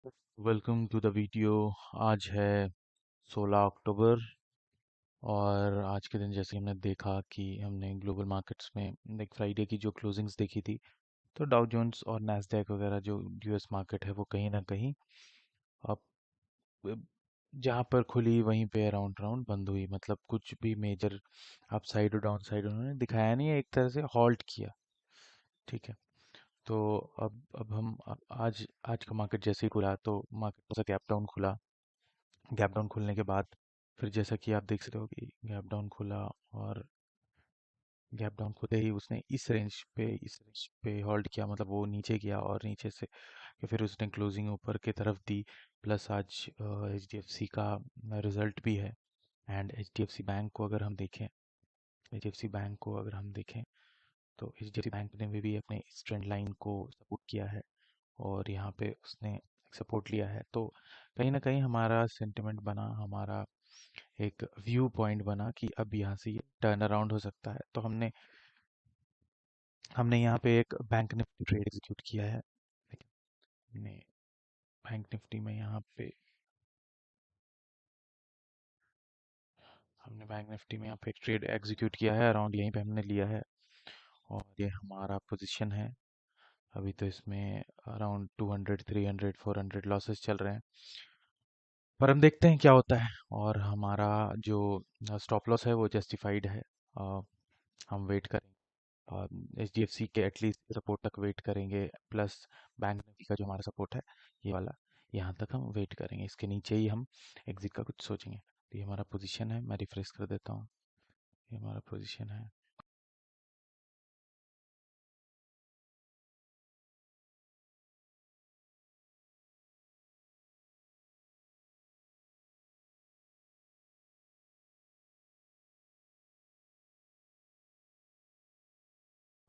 Welcome to the video. आज है 16 अक्टूबर और आज के दिन जैसे हमने देखा कि हमने ग्लोबल मार्केट्स में एक फ्राइडे की जो क्लोजिंग्स देखी थी, तो डाउ जोन्स और नैस्डैक वगैरह जो यूएस मार्केट है वो कहीं ना कहीं अब जहाँ पर खुली वहीं पे अराउंड राउंड बंद हुई। मतलब कुछ भी मेजर अपसाइड और डाउन साइड उन्होंने दिखाया नहीं है, एक तरह से हॉल्ट किया। ठीक है। तो अब हम आज आज का मार्केट जैसे ही खुला तो मार्केट का गैप डाउन खुला। गैप डाउन खुलने के बाद फिर जैसा कि आप देख सकते हो कि गैप डाउन खुला और गैप डाउन खुलते ही उसने इस रेंज पे होल्ड किया। मतलब वो नीचे गया और नीचे से कि फिर उसने क्लोजिंग ऊपर की तरफ दी। प्लस आज एचडीएफसी का रिजल्ट भी है। एंड एचडीएफसी बैंक को अगर हम देखें एचडीएफसी बैंक को अगर हम देखें तो एचडीएफसी बैंक ने भी अपने इस ट्रेंड लाइन को सपोर्ट किया है और यहाँ पे उसने सपोर्ट लिया है। तो कहीं ना कहीं हमारा सेंटिमेंट बना, हमारा एक व्यू पॉइंट बना कि अब यहाँ से ये टर्न अराउंड हो सकता है। तो हमने हमने यहाँ पे एक बैंक निफ्टी ट्रेड एग्जीक्यूट किया है। ठीक है। हमने बैंक निफ्टी में यहाँ पे हमने बैंक निफ्टी में यहाँ पे एक ट्रेड एग्जीक्यूट किया है, अराउंड यहीं पे हमने लिया है और ये हमारा पोजीशन है। अभी तो इसमें अराउंड 200 300 400 लॉसेस चल रहे हैं, पर हम देखते हैं क्या होता है। और हमारा जो स्टॉप लॉस है वो जस्टिफाइड है। अ, हम वेट करेंगे, एच डी एफ सी के एटलीस्ट सपोर्ट तक वेट करेंगे। प्लस बैंक निफ्टी का जो हमारा सपोर्ट है ये वाला, यहाँ तक हम वेट करेंगे। इसके नीचे ही हम एग्जिट का कुछ सोचेंगे। तो ये हमारा पोजीशन है, मैं रिफ्रेश कर देता हूँ। ये हमारा पोजीशन है।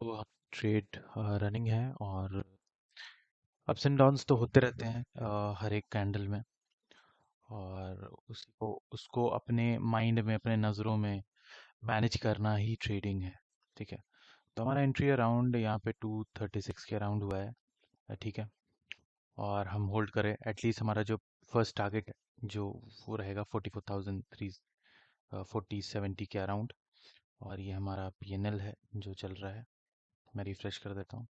तो ट्रेड रनिंग है और अप्स एंड डाउन्स तो होते रहते हैं हर एक कैंडल में। और उसको अपने माइंड में, अपने नज़रों में मैनेज करना ही ट्रेडिंग है। ठीक है। तो हमारा एंट्री अराउंड यहाँ पे 236 के अराउंड हुआ है। ठीक है। और हम होल्ड करें एटलीस्ट हमारा जो फर्स्ट टारगेट है जो वो रहेगा 44,300 4070 के अराउंड। और ये हमारा पीएनएल है जो चल रहा है। मैं रिफ्रेश कर देता हूँ।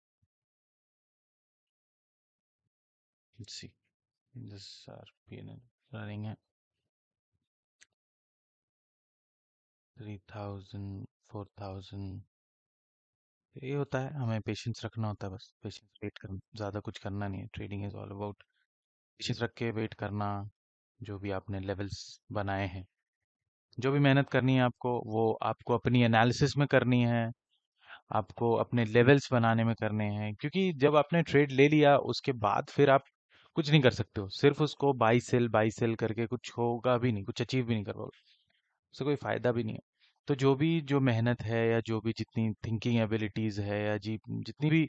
See this are PNL running है 3000 4000। ये होता है, हमें पेशेंस रखना होता है, बस पेशेंस वेट करना, ज़्यादा कुछ करना नहीं है। Trading is all about patience रख के वेट करना। जो भी आपने लेवल्स बनाए हैं, जो भी मेहनत करनी है आपको, वो आपको अपनी एनालिसिस में करनी है, आपको अपने लेवल्स बनाने में करने हैं। क्योंकि जब आपने ट्रेड ले लिया उसके बाद फिर आप कुछ नहीं कर सकते हो। सिर्फ उसको बाई सेल करके कुछ होगा भी नहीं, कुछ अचीव भी नहीं कर पाओगे, उससे कोई फायदा भी नहीं है। तो जो मेहनत है या जो भी जितनी थिंकिंग एबिलिटीज है या जी जितनी भी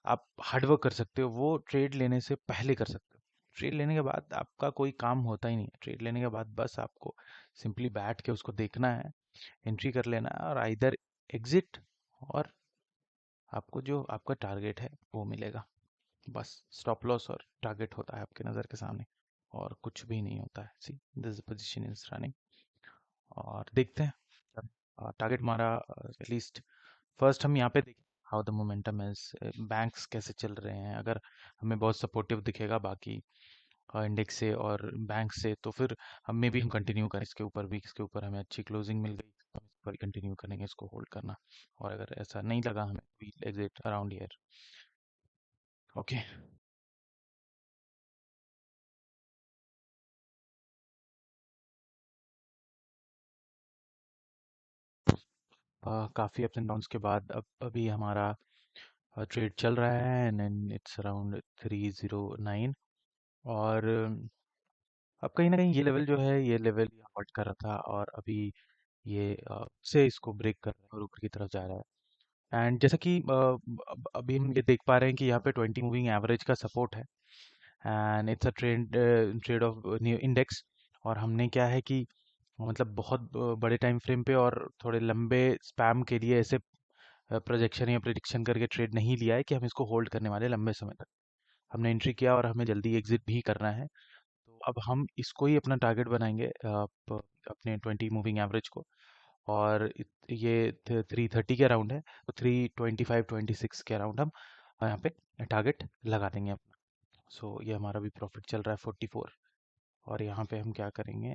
आप हार्डवर्क कर सकते हो वो ट्रेड लेने से पहले कर सकते हो। ट्रेड लेने के बाद आपका कोई काम होता ही नहीं है। ट्रेड लेने के बाद बस आपको सिंपली बैठ के उसको देखना है, एंट्री कर लेना है और आइदर एग्जिट, और आपको जो आपका टारगेट है वो मिलेगा। बस स्टॉप लॉस और टारगेट होता है आपके नज़र के सामने और कुछ भी नहीं होता है। See this position is running और देखते हैं टारगेट हमारा एटलीस्ट फर्स्ट हम यहाँ पे देखें how the momentum is, banks कैसे चल रहे हैं। अगर हमें बहुत सपोर्टिव दिखेगा बाकी इंडेक्स से और बैंक से, तो फिर हम में भी हम कंटिन्यू करें इसके ऊपर भी। इसके ऊपर हमें अच्छी क्लोजिंग मिल गई तो हम इस पर कंटिन्यू करेंगे इसको होल्ड करना। और अगर ऐसा नहीं लगा हमें, we exit around year. Okay. काफ़ी अप्स एंड डाउन्स के बाद अब अभी हमारा ट्रेड चल रहा है एंड इट्स अराउंड 309। और अब कहीं ना कहीं ये लेवल जो है, ये लेवल होल्ड कर रहा था और अभी ये से इसको ब्रेक कर रहा है और ऊपर की तरफ जा रहा है। एंड जैसा कि अभी हम ये देख पा रहे हैं कि यहाँ पे 20 मूविंग एवरेज का सपोर्ट है and it's a trade off new index. और हमने क्या है कि मतलब बहुत बड़े टाइम फ्रेम पे और थोड़े लंबे स्पैम के लिए ऐसे प्रोजेक्शन या प्रिडिक्शन करके ट्रेड नहीं लिया है कि हम इसको होल्ड करने वाले लंबे समय तक। हमने एंट्री किया और हमें जल्दी एग्जिट भी करना है। तो अब हम इसको ही अपना टारगेट बनाएंगे, अपने 20 मूविंग एवरेज को। और ये 330 के अराउंड है, तो 325-26 के अराउंड हम यहाँ पे टारगेट लगा देंगे अपना। सो ये हमारा भी प्रॉफिट चल रहा है 44। और यहाँ पे हम क्या करेंगे,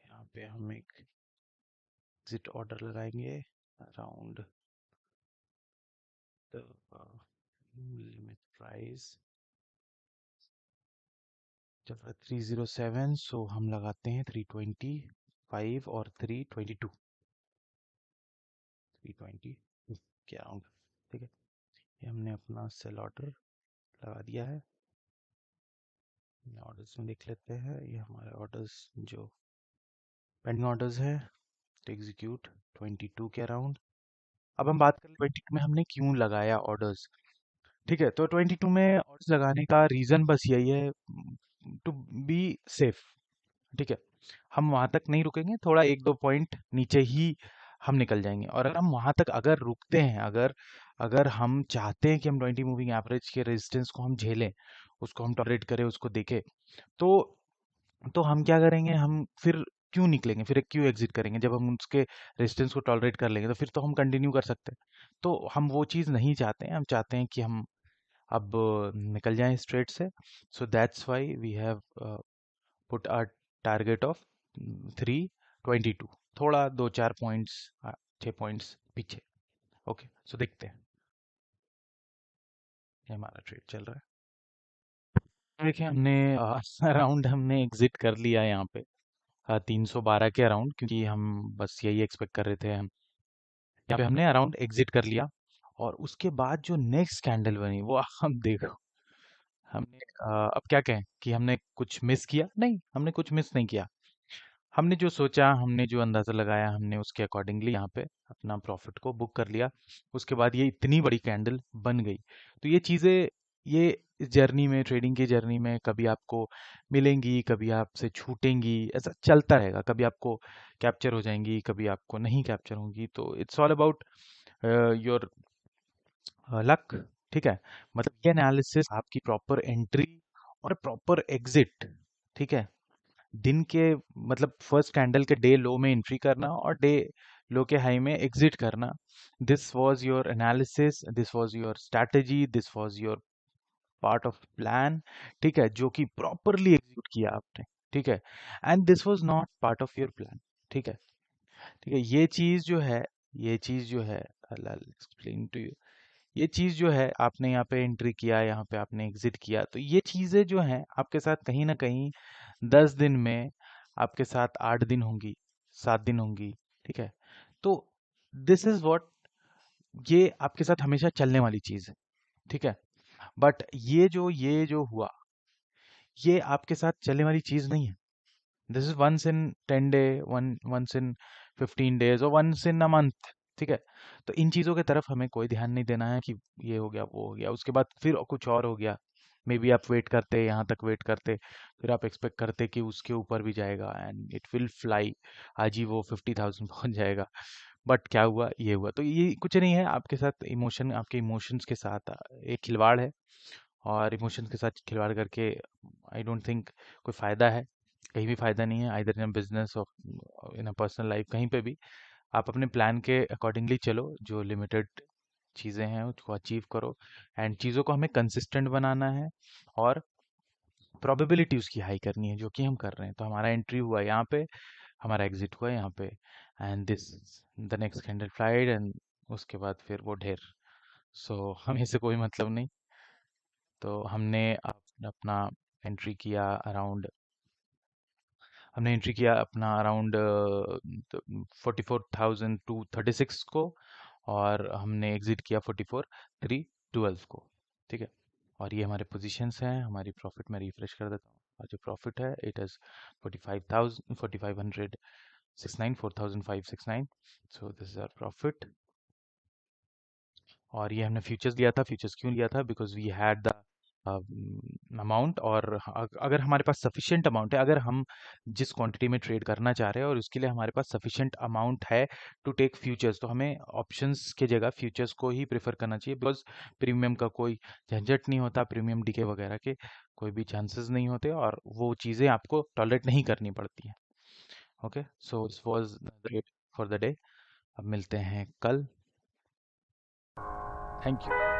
यहाँ पे हम एक एग्जिट ऑर्डर लगाएंगे अराउंड द लिमिट प्राइस चल रहा है 307, सो हम लगाते हैं 325 और 322, 320 के अराउंड। ठीक है, ये हमने अपना सेल ऑर्डर लगा दिया है। ऑर्डर्स में देख लेते हैं, ये हमारे ऑर्डर्स जो पेंडिंग ऑर्डर्स है टू एग्जीक्यूट 22 के अराउंड। अब हम बात करें 22 में हमने क्यों लगाया ऑर्डर्स। ठीक है, तो 22 में ऑर्डर्स लगाने का रीज़न बस यही है, टू बी सेफ। ठीक है, हम वहां तक नहीं रुकेंगे, थोड़ा एक दो पॉइंट नीचे ही हम निकल जाएंगे। और अगर हम वहां तक अगर रुकते हैं, अगर अगर हम चाहते हैं कि हम 20 मूविंग एवरेज के रेजिस्टेंस को हम झेलें, उसको हम टॉलरेट करें, उसको देखें, तो हम क्या करेंगे, हम फिर क्यों निकलेंगे, फिर क्यों एग्जिट करेंगे। जब हम उसके रेजिस्टेंस को टॉलरेट कर लेंगे तो फिर तो हम कंटिन्यू कर सकते हैं। तो हम वो चीज़ नहीं चाहते हैं, हम चाहते हैं कि हम अब निकल जाएं स्ट्रेट से। So that's why we have put our target of 322, थोड़ा 2-4 पॉइंट्स, 6 पॉइंट्स पीछे। ओके, सो देखते हैं, ये हमारा ट्रेड चल रहा है। देखिए हमने अराउंड हमने एग्जिट कर लिया यहाँ पे 312 के अराउंड, क्योंकि हम बस यही एक्सपेक्ट कर रहे थे। हम यहाँ पे हमने अराउंड एग्जिट कर लिया। और उसके बाद जो नेक्स्ट कैंडल बनी वो हम देखो, हमने अब क्या कहें कि हमने कुछ मिस किया? नहीं, हमने कुछ मिस नहीं किया। हमने जो सोचा, हमने जो अंदाज़ा लगाया, हमने उसके अकॉर्डिंगली यहाँ पे अपना प्रॉफिट को बुक कर लिया। उसके बाद ये इतनी बड़ी कैंडल बन गई। तो ये चीज़ें, ये इस जर्नी में, ट्रेडिंग की जर्नी में कभी आपको मिलेंगी, कभी आपसे छूटेंगी, ऐसा चलता रहेगा। कभी आपको कैप्चर हो जाएंगी, कभी आपको नहीं कैप्चर होंगी। तो it's all about your luck. ठीक है, मतलब ये एनालिसिस आपकी प्रॉपर एंट्री और प्रॉपर एग्जिट, ठीक है, दिन के मतलब फर्स्ट कैंडल के डे लो में एंट्री करना और डे लो के हाई में एग्जिट करना, this was your analysis, this was your strategy, this was your part of plan. ठीक है, जो कि प्रॉपरली एग्जीक्यूट किया आपने। ठीक है, and this was not part of your plan. ठीक है, ठीक है, ये चीज जो है, ये चीज जो है, आई एक्सप्लेन टू यू। ये चीज जो है, आपने यहाँ पे एंट्री किया, यहाँ पे आपने एग्जिट किया, तो ये चीजें जो हैं आपके साथ कहीं ना कहीं 10 दिन में, आपके साथ 8 दिन होंगी, 7 दिन होंगी। ठीक है, तो दिस इज व्हाट, ये आपके साथ हमेशा चलने वाली चीज है। ठीक है, बट ये जो हुआ, ये आपके साथ चलने वाली चीज नहीं है। This is once in 10 day, once in 15 days और वंस इन अ मंथ। ठीक है, तो इन चीज़ों की तरफ हमें कोई ध्यान नहीं देना है कि ये हो गया, वो हो गया, उसके बाद फिर कुछ और हो गया। मे बी आप वेट करते, यहाँ तक वेट करते, फिर आप एक्सपेक्ट करते कि उसके ऊपर भी जाएगा एंड इट विल फ्लाई, आज ही वो 50,000 पहुंच जाएगा। बट क्या हुआ, ये हुआ। तो ये कुछ नहीं है, आपके साथ इमोशन, आपके इमोशंस के साथ एक खिलवाड़ है। और इमोशंस के साथ खिलवाड़ करके आई डोंट थिंक कोई फ़ायदा है, कहीं भी फ़ायदा नहीं है, आइदर इन बिजनेस और इन अ पर्सनल लाइफ, कहीं पे भी। आप अपने प्लान के अकॉर्डिंगली चलो, जो लिमिटेड चीज़ें हैं उसको अचीव करो, एंड चीज़ों को हमें कंसिस्टेंट बनाना है और प्रोबेबिलिटी उसकी हाई करनी है, जो कि हम कर रहे हैं। तो हमारा एंट्री हुआ यहाँ पे, हमारा एग्जिट हुआ यहाँ पे, and this the next candle flied, and उसके बाद फिर वो ढेर। सो हमें से कोई मतलब नहीं। तो हमने अपना एंट्री किया अराउंड, हमने एंट्री किया अपना अराउंड 44,236 को, और हमने एग्जिट किया 44,312 को। ठीक है, और ये हमारे पोजीशंस हैं। हमारी प्रॉफिट में रिफ्रेश कर देता हूँ, और जो प्रॉफिट है it is 45,000, 4,569, 4,569। So this is our profit. और ये हमने फ्यूचर्स लिया था। फ्यूचर्स क्यों लिया था? Because we had the amount, और अगर हमारे पास सफिशिएंट अमाउंट है, अगर हम जिस क्वांटिटी में ट्रेड करना चाह रहे हैं और उसके लिए हमारे पास सफिशिएंट अमाउंट है टू टेक फ्यूचर्स, तो हमें ऑप्शंस के जगह फ्यूचर्स को ही प्रेफर करना चाहिए, बिकॉज प्रीमियम का कोई झंझट नहीं होता, प्रीमियम डीके वगैरह के कोई भी चांसेस नहीं होते, और वो चीज़ें आपको टॉलरेट नहीं करनी पड़ती हैं। Okay, so this was for the day. अब मिलते हैं कल। Thank you.